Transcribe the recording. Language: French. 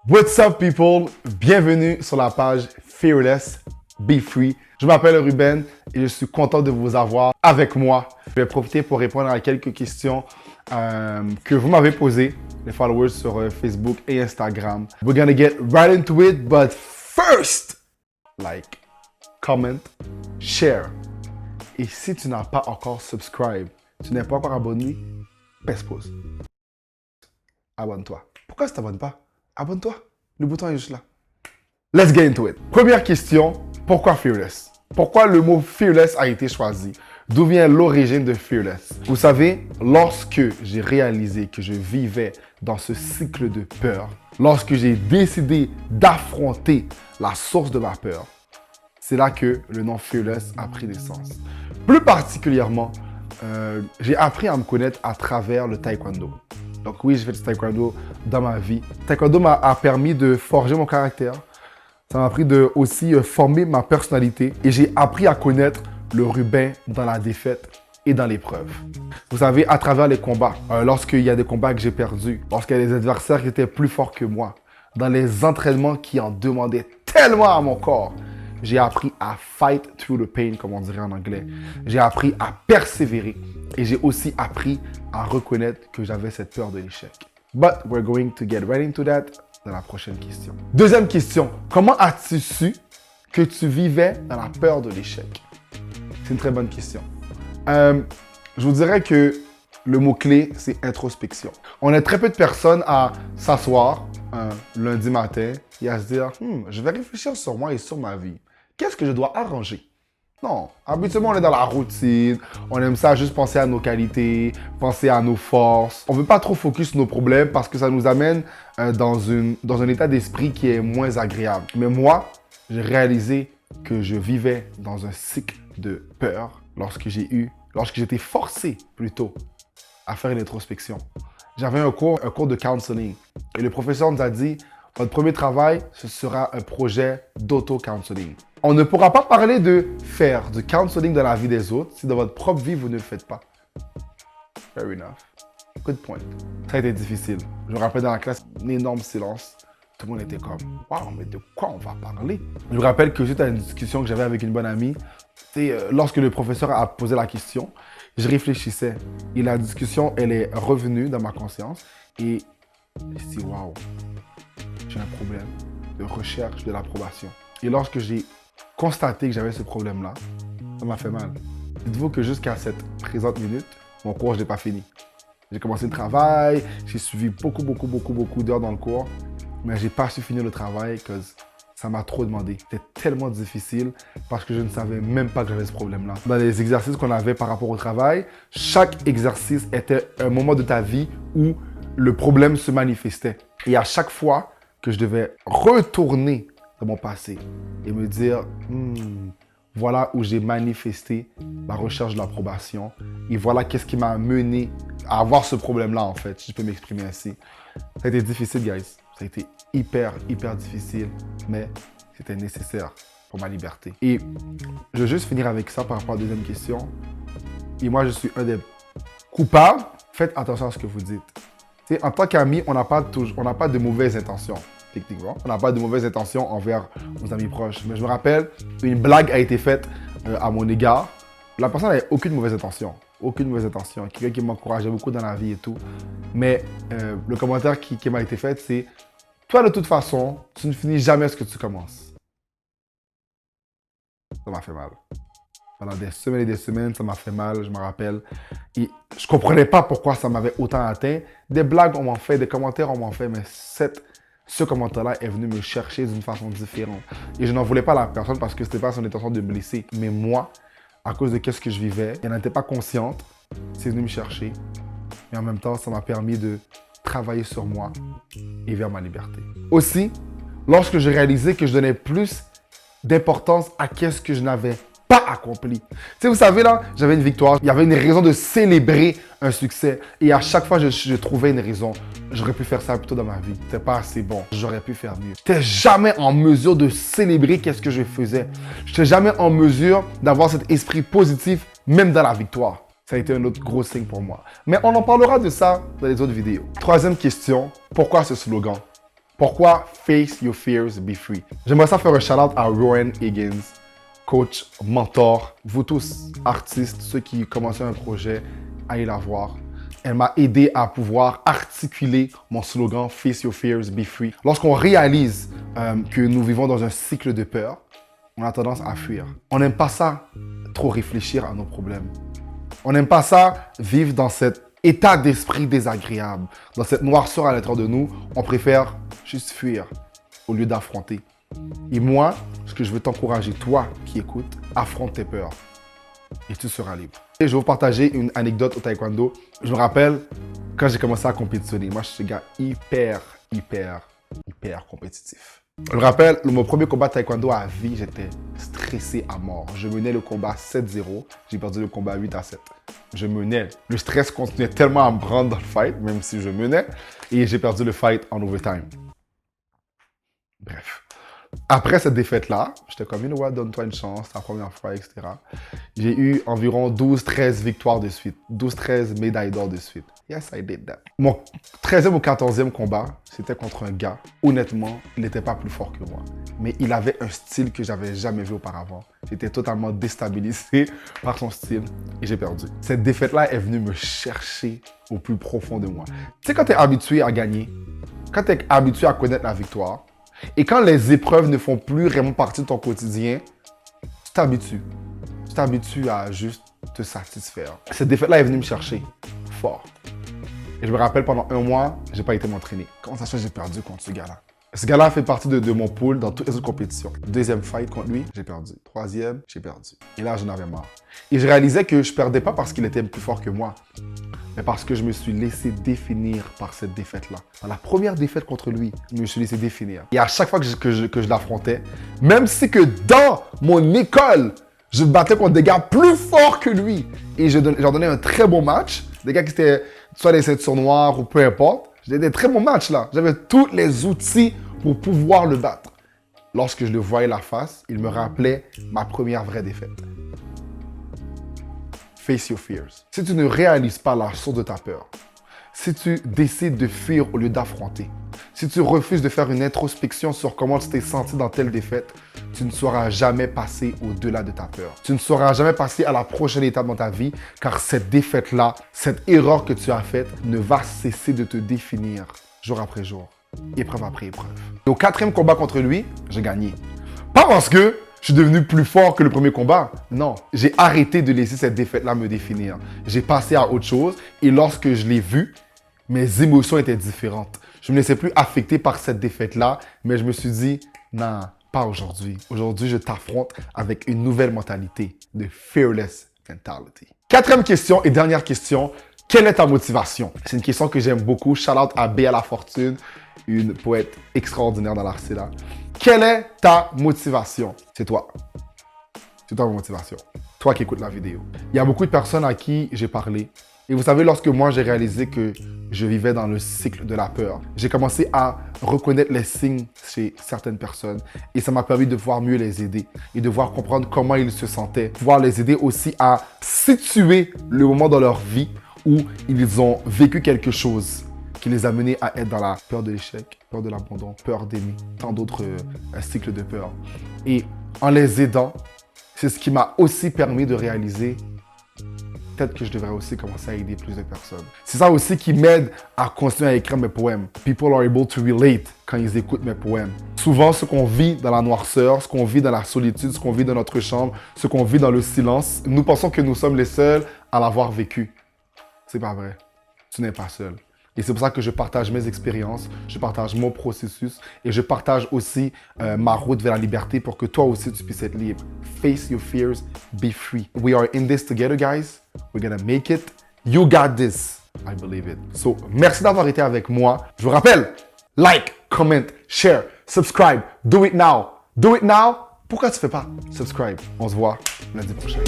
What's up people? Bienvenue sur la page Fearless Be Free. Je m'appelle Ruben et je suis content de vous avoir avec moi. Je vais profiter pour répondre à quelques questions que vous m'avez posées, les followers sur Facebook et Instagram. We're gonna get right into it, but first, like, comment, share. Et si tu n'as pas encore subscribe, tu n'es pas encore abonné, pèse pause. Abonne-toi. Pourquoi tu t'abonnes pas? Abonne-toi. Le bouton est juste là. Let's get into it. Première question, pourquoi Fearless? Pourquoi le mot Fearless a été choisi? D'où vient l'origine de Fearless? Vous savez, lorsque j'ai réalisé que je vivais dans ce cycle de peur, lorsque j'ai décidé d'affronter la source de ma peur, c'est là que le nom Fearless a pris naissance. Plus particulièrement, j'ai appris à me connaître à travers le taekwondo. Donc oui, j'ai fait du taekwondo dans ma vie. Taekwondo m'a permis de forger mon caractère. Ça m'a appris de aussi former ma personnalité. Et j'ai appris à connaître le Ruben dans la défaite et dans l'épreuve. Vous savez, à travers les combats, lorsqu'il y a des combats que j'ai perdus, lorsqu'il y a des adversaires qui étaient plus forts que moi, dans les entraînements qui en demandaient tellement à mon corps, j'ai appris à fight through the pain, comme on dirait en anglais. J'ai appris à persévérer et j'ai aussi appris à reconnaître que j'avais cette peur de l'échec. But we're going to get right into that dans la prochaine question. Deuxième question, comment as-tu su que tu vivais dans la peur de l'échec? C'est une très bonne question. Je vous dirais que le mot-clé, c'est introspection. On est très peu de personnes à s'asseoir un lundi matin et à se dire « je vais réfléchir sur moi et sur ma vie. Qu'est-ce que je dois arranger? » Non, habituellement, on est dans la routine. On aime ça juste penser à nos qualités, penser à nos forces. On ne veut pas trop focus sur nos problèmes parce que ça nous amène dans un état d'esprit qui est moins agréable. Mais moi, j'ai réalisé que je vivais dans un cycle de peur lorsque j'étais forcé plutôt à faire une introspection. J'avais un cours de counseling et le professeur nous a dit « Votre premier travail, ce sera un projet d'auto-counseling. » On ne pourra pas parler de faire du counseling dans la vie des autres si dans votre propre vie, vous ne le faites pas. Fair enough. Good point. Ça a été difficile. Je me rappelle dans la classe, un énorme silence. Tout le monde était comme « Wow, mais de quoi on va parler? » Je me rappelle que suite à une discussion que j'avais avec une bonne amie, lorsque le professeur a posé la question, je réfléchissais. Et la discussion, elle est revenue dans ma conscience. Et je me suis dit « Wow, j'ai un problème de recherche de l'approbation. » Et lorsque j'ai constaté que j'avais ce problème-là, ça m'a fait mal. Dites-vous que jusqu'à cette présente minute, mon cours, je n'ai pas fini. J'ai commencé le travail, j'ai suivi beaucoup d'heures dans le cours, mais je n'ai pas su finir le travail parce que ça m'a trop demandé. C'était tellement difficile parce que je ne savais même pas que j'avais ce problème-là. Dans les exercices qu'on avait par rapport au travail, chaque exercice était un moment de ta vie où le problème se manifestait. Et à chaque fois que je devais retourner dans mon passé et me dire voilà où j'ai manifesté ma recherche de l'approbation et voilà qu'est-ce qui m'a mené à avoir ce problème-là en fait, si je peux m'exprimer ainsi. Ça a été difficile, guys. Ça a été hyper difficile, mais c'était nécessaire pour ma liberté. Et je vais juste finir avec ça par rapport à la deuxième question. Et moi, je suis un des coupables. Faites attention à ce que vous dites. En tant qu'amis, on n'a pas de mauvaises intentions. Techniquement, on n'a pas de mauvaises intentions envers nos amis proches. Mais je me rappelle, une blague a été faite à mon égard. La personne n'avait aucune mauvaise intention. Aucune mauvaise intention. Quelqu'un qui m'encourageait beaucoup dans la vie et tout. Mais le commentaire qui m'a été fait, c'est « Toi, de toute façon, tu ne finis jamais ce que tu commences. » Ça m'a fait mal. Pendant des semaines et des semaines, ça m'a fait mal, je me rappelle. Et je ne comprenais pas pourquoi ça m'avait autant atteint. Des blagues, on m'en fait, des commentaires, on m'en fait, mais ce commentaire-là est venu me chercher d'une façon différente. Et je n'en voulais pas à la personne parce que ce n'était pas son intention de me blesser. Mais moi, à cause de ce que je vivais, elle n'était pas consciente. C'est venu me chercher. Et en même temps, ça m'a permis de travailler sur moi et vers ma liberté. Aussi, lorsque j'ai réalisé que je donnais plus d'importance à ce que je n'avais pas accompli. Tu sais, vous savez, là, j'avais une victoire. Il y avait une raison de célébrer un succès. Et à chaque fois, je trouvais une raison. J'aurais pu faire ça plus tôt dans ma vie. C'était pas assez bon. J'aurais pu faire mieux. Je n'étais jamais en mesure de célébrer qu'est-ce que je faisais. Je n'étais jamais en mesure d'avoir cet esprit positif, même dans la victoire. Ça a été un autre gros signe pour moi. Mais on en parlera de ça dans les autres vidéos. Troisième question, pourquoi ce slogan? Pourquoi face your fears, be free? J'aimerais ça faire un shout-out à Rowan Higgins, coach, mentor, vous tous, artistes, ceux qui commencent un projet, allez la voir. Elle m'a aidé à pouvoir articuler mon slogan Face Your Fears, Be Free. Lorsqu'on réalise que nous vivons dans un cycle de peur, on a tendance à fuir. On n'aime pas ça, trop réfléchir à nos problèmes. On n'aime pas ça, vivre dans cet état d'esprit désagréable, dans cette noirceur à l'intérieur de nous. On préfère juste fuir au lieu d'affronter. Et moi, ce que je veux t'encourager, toi qui écoutes, affronte tes peurs et tu seras libre. Et je vais vous partager une anecdote au taekwondo. Je me rappelle quand j'ai commencé à compétitionner. Moi, je suis un gars hyper compétitif. Je me rappelle, mon premier combat de taekwondo à vie, j'étais stressé à mort. Je menais le combat 7-0. J'ai perdu le combat 8-7. Je menais. Le stress continuait tellement à me prendre dans le fight, même si je menais. Et j'ai perdu le fight en overtime. Bref. Après cette défaite-là, j'étais comme, you know what, donne-toi une chance, c'est la première fois, etc. J'ai eu environ 12-13 victoires de suite, 12-13 médailles d'or de suite. Yes, I did that. Mon 13e ou 14e combat, c'était contre un gars. Honnêtement, il n'était pas plus fort que moi. Mais il avait un style que j'avais jamais vu auparavant. J'étais totalement déstabilisé par son style et j'ai perdu. Cette défaite-là est venue me chercher au plus profond de moi. Tu sais, quand tu es habitué à gagner, quand tu es habitué à connaître la victoire, et quand les épreuves ne font plus vraiment partie de ton quotidien, tu t'habitues. Tu t'habitues à juste te satisfaire. Cette défaite-là est venue me chercher fort. Et je me rappelle, pendant un mois, je n'ai pas été m'entraîner. Comment ça se fait que j'ai perdu contre ce gars-là? Ce gars-là fait partie de mon pool dans toutes les autres compétitions. Deuxième fight contre lui, j'ai perdu. Troisième, j'ai perdu. Et là, j'en avais marre. Et je réalisais que je ne perdais pas parce qu'il était plus fort que moi, mais parce que je me suis laissé définir par cette défaite-là. Dans la première défaite contre lui, je me suis laissé définir. Et à chaque fois que je l'affrontais, même si que dans mon école, je me battais contre des gars plus forts que lui, et je leur donnais un très bon match, des gars qui étaient soit des ceintures noires ou peu importe, j'ai des très bons matchs là. J'avais tous les outils pour pouvoir le battre. Lorsque je le voyais la face, il me rappelait ma première vraie défaite. Face your fears. Si tu ne réalises pas la source de ta peur, si tu décides de fuir au lieu d'affronter, si tu refuses de faire une introspection sur comment tu t'es senti dans telle défaite, tu ne sauras jamais passer au-delà de ta peur. Tu ne sauras jamais passer à la prochaine étape dans ta vie, car cette défaite-là, cette erreur que tu as faite, ne va cesser de te définir jour après jour, épreuve après épreuve. Et au 4e combat contre lui, j'ai gagné. Pas parce que je suis devenu plus fort que le premier combat. Non, j'ai arrêté de laisser cette défaite-là me définir. J'ai passé à autre chose et lorsque je l'ai vu, mes émotions étaient différentes. Je ne me laissais plus affecter par cette défaite-là, mais je me suis dit, non, pas aujourd'hui. Aujourd'hui, je t'affronte avec une nouvelle mentalité de fearless mentality. 4e question et dernière question, quelle est ta motivation? C'est une question que j'aime beaucoup. Shout out à Béa Lafortune, une poète extraordinaire dans l'art là. Quelle est ta motivation? C'est toi. C'est toi ma motivation. Toi qui écoutes la vidéo. Il y a beaucoup de personnes à qui j'ai parlé. Et vous savez, lorsque moi j'ai réalisé que je vivais dans le cycle de la peur, j'ai commencé à reconnaître les signes chez certaines personnes. Et ça m'a permis de pouvoir mieux les aider et de pouvoir comprendre comment ils se sentaient. Pouvoir les aider aussi à situer le moment dans leur vie où ils ont vécu quelque chose qui les a menés à être dans la peur de l'échec, peur de l'abandon, peur d'aimer, tant d'autres cycles de peur. Et en les aidant, c'est ce qui m'a aussi permis de réaliser peut-être que je devrais aussi commencer à aider plus de personnes. C'est ça aussi qui m'aide à continuer à écrire mes poèmes. People are able to relate quand ils écoutent mes poèmes. Souvent, ce qu'on vit dans la noirceur, ce qu'on vit dans la solitude, ce qu'on vit dans notre chambre, ce qu'on vit dans le silence, nous pensons que nous sommes les seuls à l'avoir vécu. C'est pas vrai. Tu n'es pas seul. Et c'est pour ça que je partage mes expériences, je partage mon processus et je partage aussi ma route vers la liberté pour que toi aussi tu puisses être libre. Face your fears, be free. We are in this together, guys. We're gonna make it. You got this. I believe it. So, merci d'avoir été avec moi. Je vous rappelle, like, comment, share, subscribe. Do it now. Do it now. Pourquoi tu fais pas? Subscribe. On se voit lundi prochain.